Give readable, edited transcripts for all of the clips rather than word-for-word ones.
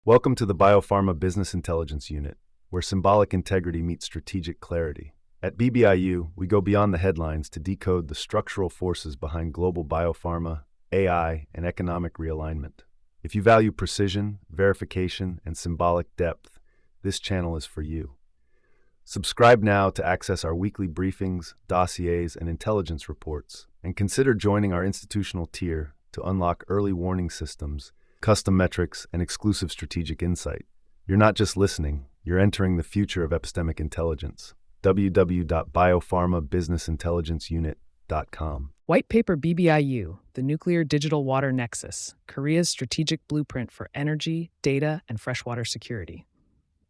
Welcome to the Biopharma Business Intelligence Unit, where symbolic integrity meets strategic clarity. At BBIU, we go beyond the headlines to decode the structural forces behind global biopharma, AI, and economic realignment. If you value precision, verification, and symbolic depth, this channel is for you. Subscribe now to access our weekly briefings, dossiers, and intelligence reports, and consider joining our institutional tier to unlock early warning systems, custom metrics, and exclusive strategic insight. You're not just listening, you're entering the future of epistemic intelligence. www.biopharmabusinessintelligenceunit.com. White Paper BBIU, the Nuclear Digital Water Nexus, Korea's strategic blueprint for energy, data, and freshwater security.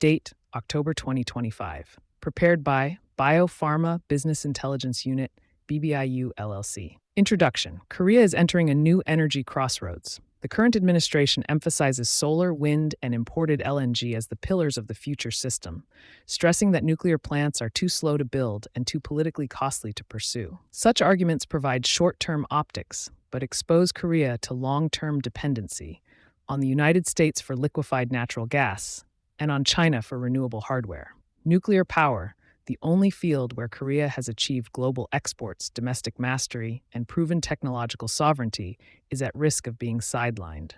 Date, October 2025. Prepared by Biopharma Business Intelligence Unit, BBIU LLC. Introduction. Korea is entering a new energy crossroads. The current administration emphasizes solar, wind, and imported LNG as the pillars of the future system, stressing that nuclear plants are too slow to build and too politically costly to pursue. Such arguments provide short-term optics, but expose Korea to long-term dependency on the United States for liquefied natural gas and on China for renewable hardware. Nuclear power, the only field where Korea has achieved global exports, domestic mastery, and proven technological sovereignty, is at risk of being sidelined.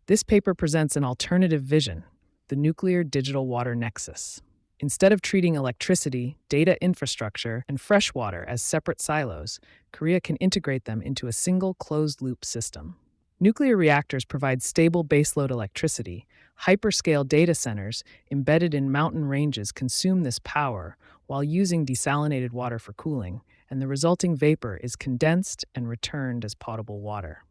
This paper presents an alternative vision, the Nuclear Digital Water Nexus. Instead of treating electricity, data infrastructure, and freshwater as separate silos, Korea can integrate them into a single closed-loop system. Nuclear reactors provide stable baseload electricity. Hyperscale data centers embedded in mountain ranges consume this power while using desalinated water for cooling, and the resulting vapor is condensed and returned as potable water.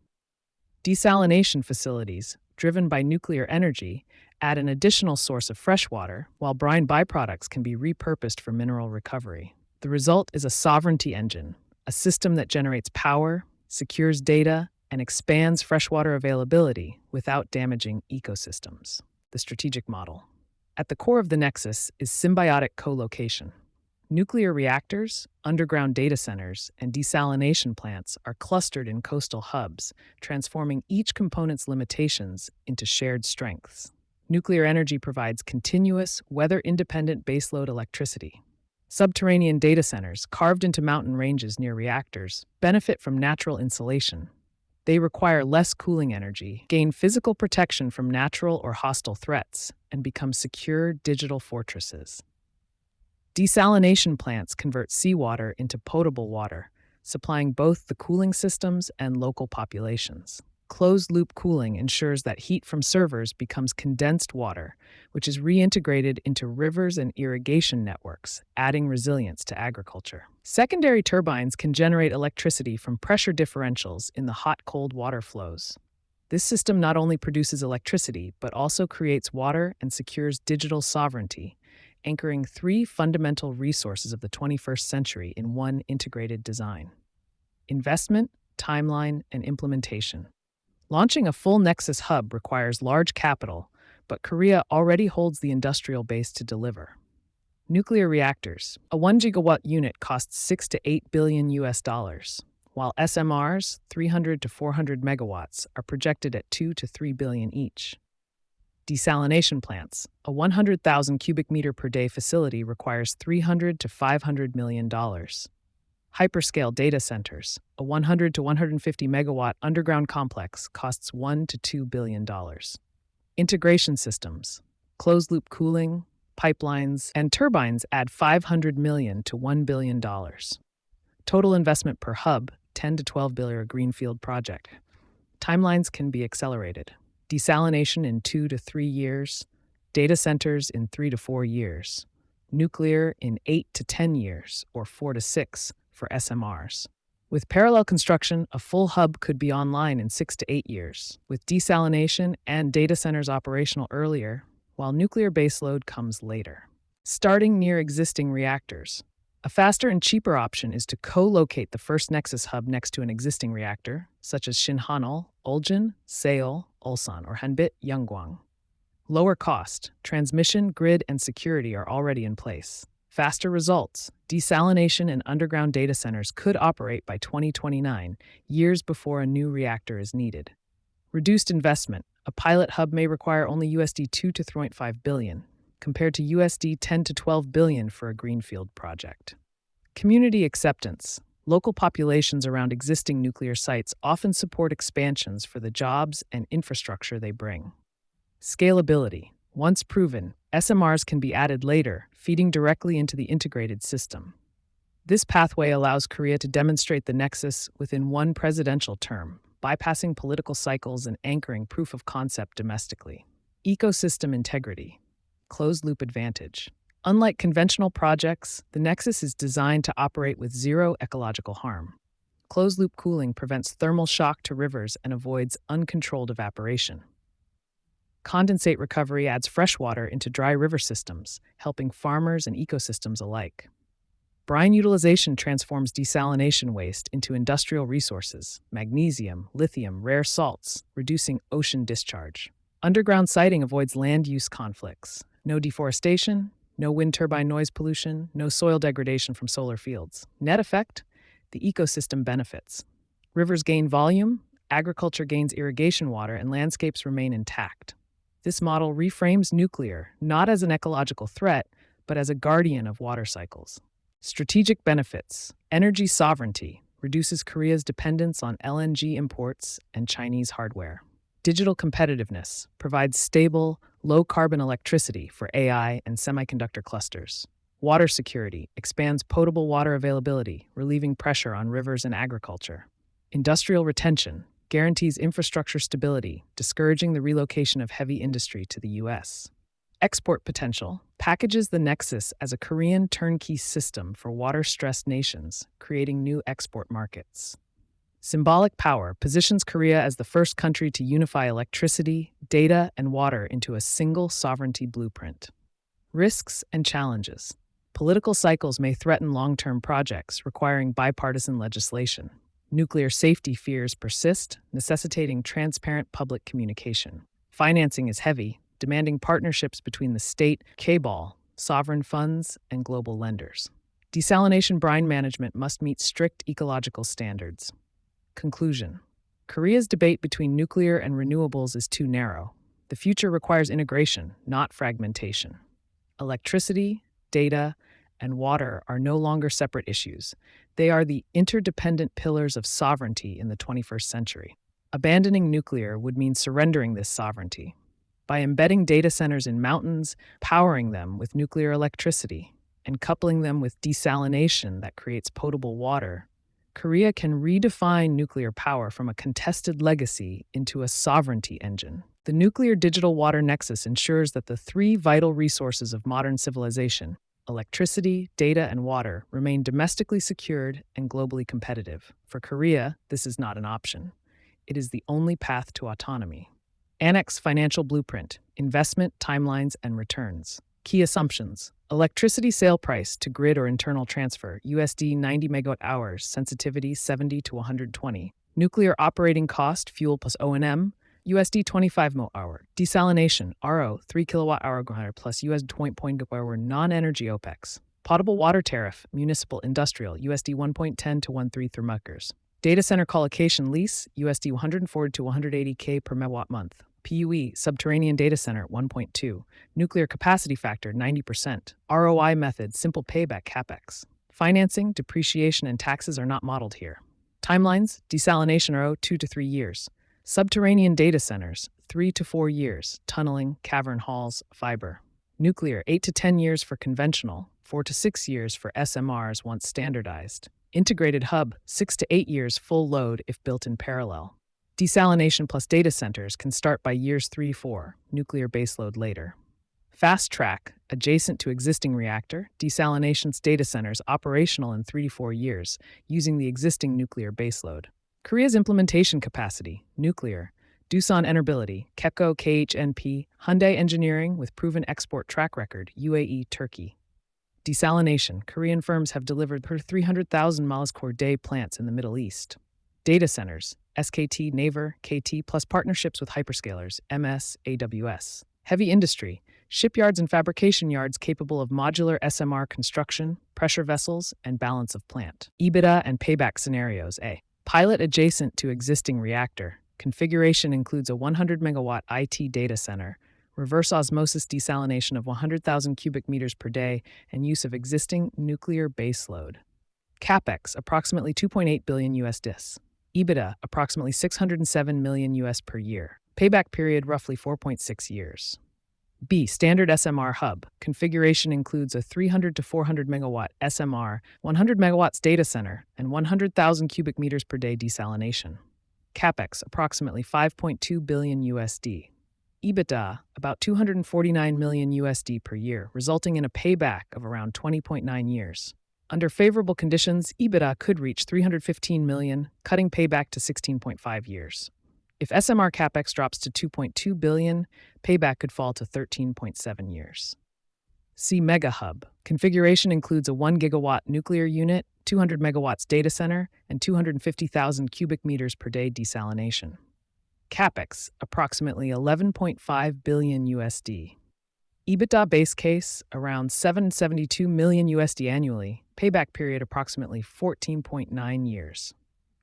Desalination facilities, driven by nuclear energy, add an additional source of freshwater, while brine byproducts can be repurposed for mineral recovery. The result is a sovereignty engine, a system that generates power, secures data, and expands freshwater availability without damaging ecosystems. The strategic model. At the core of the Nexus is symbiotic co-location. Nuclear reactors, underground data centers, and desalination plants are clustered in coastal hubs, transforming each component's limitations into shared strengths. Nuclear energy provides continuous, weather-independent baseload electricity. Subterranean data centers, carved into mountain ranges near reactors, benefit from natural insulation. They require less cooling energy, gain physical protection from natural or hostile threats, and become secure digital fortresses. Desalination plants convert seawater into potable water, supplying both the cooling systems and local populations. Closed-loop cooling ensures that heat from servers becomes condensed water, which is reintegrated into rivers and irrigation networks, adding resilience to agriculture. Secondary turbines can generate electricity from pressure differentials in the hot-cold water flows. This system not only produces electricity, but also creates water and secures digital sovereignty, anchoring three fundamental resources of the 21st century in one integrated design: investment, timeline, and implementation. Launching a full Nexus hub requires large capital, but Korea already holds the industrial base to deliver. Nuclear reactors. A 1 gigawatt unit costs $6 to $8 billion, while SMRs, 300 to 400 megawatts, are projected at $2 to $3 billion each. Desalination plants. A 100,000 cubic meter per day facility requires $300 to $500 million. Hyperscale data centers. A 100 to 150 megawatt underground complex costs $1 to $2 billion. Integration systems. Closed-loop cooling, pipelines, and turbines add $500 million to $1 billion. Total investment per hub, $10 to $12 billion greenfield project. Timelines can be accelerated. Desalination in 2 to 3 years, data centers in 3 to 4 years, nuclear in 8 to 10 years, or 4 to 6 for SMRs. With parallel construction, a full hub could be online in 6 to 8 years, with desalination and data centers operational earlier, while nuclear baseload comes later. Starting near existing reactors. A faster and cheaper option is to co-locate the first Nexus hub next to an existing reactor, such as Shinhanul, Ulsan, Seoul, Ulsan, or Hanbit, Yeonggwang. Lower cost, transmission, grid, and security are already in place. Faster results. Desalination and underground data centers could operate by 2029, years before a new reactor is needed. Reduced investment. A pilot hub may require only USD 2 to 3.5 billion, compared to USD 10 to 12 billion for a greenfield project. Community acceptance. Local populations around existing nuclear sites often support expansions for the jobs and infrastructure they bring. Scalability. Once proven, SMRs can be added later, feeding directly into the integrated system. This pathway allows Korea to demonstrate the Nexus within one presidential term, bypassing political cycles and anchoring proof of concept domestically. Ecosystem integrity. Closed-loop advantage. Unlike conventional projects, the Nexus is designed to operate with zero ecological harm. Closed-loop cooling prevents thermal shock to rivers and avoids uncontrolled evaporation. Condensate recovery adds fresh water into dry river systems, helping farmers and ecosystems alike. Brine utilization transforms desalination waste into industrial resources, magnesium, lithium, rare salts, reducing ocean discharge. Underground siting avoids land use conflicts. No deforestation, no wind turbine noise pollution, no soil degradation from solar fields. Net effect? The ecosystem benefits. Rivers gain volume, agriculture gains irrigation water, and landscapes remain intact. This model reframes nuclear not as an ecological threat, but as a guardian of water cycles. Strategic benefits. Energy sovereignty reduces Korea's dependence on LNG imports and Chinese hardware. Digital competitiveness provides stable, low-carbon electricity for AI and semiconductor clusters. Water security expands potable water availability, relieving pressure on rivers and agriculture. Industrial retention guarantees infrastructure stability, discouraging the relocation of heavy industry to the U.S. Export potential packages the Nexus as a Korean turnkey system for water-stressed nations, creating new export markets. Symbolic power positions Korea as the first country to unify electricity, data, and water into a single sovereignty blueprint. Risks and challenges. Political cycles may threaten long-term projects, requiring bipartisan legislation. Nuclear safety fears persist, necessitating transparent public communication. Financing is heavy, demanding partnerships between the state, cabal, sovereign funds, and global lenders. Desalination brine management must meet strict ecological standards. Conclusion. Korea's debate between nuclear and renewables is too narrow. The future requires integration, not fragmentation. Electricity, data, and water are no longer separate issues. They are the interdependent pillars of sovereignty in the 21st century. Abandoning nuclear would mean surrendering this sovereignty. By embedding data centers in mountains, powering them with nuclear electricity, and coupling them with desalination that creates potable water, Korea can redefine nuclear power from a contested legacy into a sovereignty engine. The nuclear digital water nexus ensures that the three vital resources of modern civilization, electricity, data, and water, remain domestically secured and globally competitive. For Korea, this is not an option. It is the only path to autonomy. Annex Financial Blueprint, Investment, Timelines, and Returns. Key assumptions. Electricity sale price to grid or internal transfer, USD 90 megawatt hours, sensitivity 70 to 120. Nuclear operating cost, fuel plus O&M, USD 25 mo hour. Desalination, RO, 3 kilowatt hour plus US 20 hour non-energy OPEX. Potable water tariff, municipal, industrial, USD 1.10 to 13 thermokers. Data center colocation lease, USD 140 to 180K per megawatt month. PUE, subterranean data center, 1.2. Nuclear capacity factor, 90%. ROI method, simple payback, CapEx. Financing, depreciation, and taxes are not modeled here. Timelines, desalination RO, 2 to 3 years. Subterranean data centers, 3 to 4 years. Tunneling, cavern halls, fiber. Nuclear, 8 to 10 years for conventional, 4 to 6 years for SMRs once standardized. Integrated hub, 6 to 8 years full load if built in parallel. Desalination plus data centers can start by years 3-4, nuclear baseload later. Fast track, adjacent to existing reactor, desalination's data centers operational in 3 to 4 years, using the existing nuclear baseload. Korea's implementation capacity, nuclear, Doosan Enerbility, KEPCO KHNP, Hyundai Engineering with proven export track record, UAE, Turkey. Desalination, Korean firms have delivered per 300,000 MSK plants in the Middle East. Data centers, SKT, Naver, KT, plus partnerships with hyperscalers, MS, AWS. Heavy industry, shipyards and fabrication yards capable of modular SMR construction, pressure vessels, and balance of plant. EBITDA and payback scenarios, A. Pilot adjacent to existing reactor, Configuration includes a 100 megawatt IT data center, reverse osmosis desalination of 100,000 cubic meters per day, and use of existing nuclear baseload. CapEx approximately 2.8 billion US dis. EBITDA approximately 607 million US per year. Payback period roughly 4.6 years. B. Standard SMR hub. Configuration includes a 300 to 400 megawatt SMR, 100 megawatts data center, and 100,000 cubic meters per day desalination. CapEx approximately 5.2 billion USD. EBITDA about 249 million USD per year, resulting in a payback of around 20.9 years. Under favorable conditions, EBITDA could reach 315 million, cutting payback to 16.5 years. If SMR CapEx drops to 2.2 billion, payback could fall to 13.7 years. C. Mega Hub. Configuration includes a 1 gigawatt nuclear unit, 200 megawatts data center, and 250,000 cubic meters per day desalination. CapEx approximately 11.5 billion USD. EBITDA base case around 772 million USD annually. Payback period approximately 14.9 years.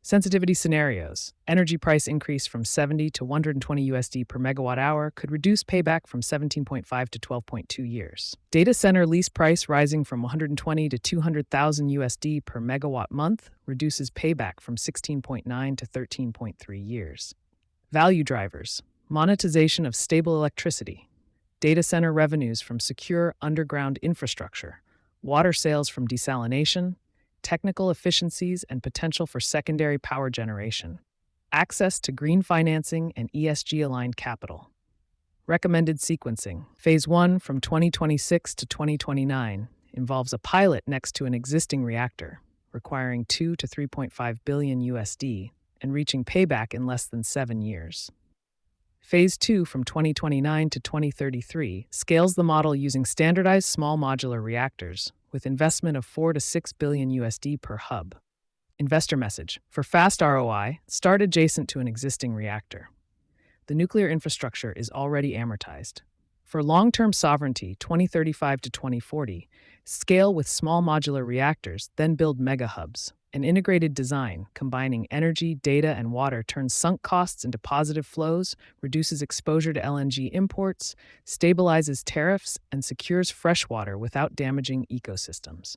Sensitivity scenarios. Energy price increase from 70 to 120 USD per megawatt hour could reduce payback from 17.5 to 12.2 years. Data center lease price rising from 120 to 200,000 USD per megawatt month reduces payback from 16.9 to 13.3 years. Value drivers. Monetization of stable electricity. Data center revenues from secure underground infrastructure. Water sales from desalination. Technical efficiencies and potential for secondary power generation. Access to green financing and ESG-aligned capital. Recommended sequencing. Phase 1 from 2026 to 2029 involves a pilot next to an existing reactor, requiring 2 to 3.5 billion USD and reaching payback in less than 7 years. Phase 2 from 2029 to 2033 scales the model using standardized small modular reactors with investment of 4 to 6 billion USD per hub. Investor message. For fast ROI, start adjacent to an existing reactor. The nuclear infrastructure is already amortized. For long-term sovereignty, 2035 to 2040, scale with small modular reactors, then build mega hubs. An integrated design, combining energy, data, and water, turns sunk costs into positive flows, reduces exposure to LNG imports, stabilizes tariffs, and secures fresh water without damaging ecosystems.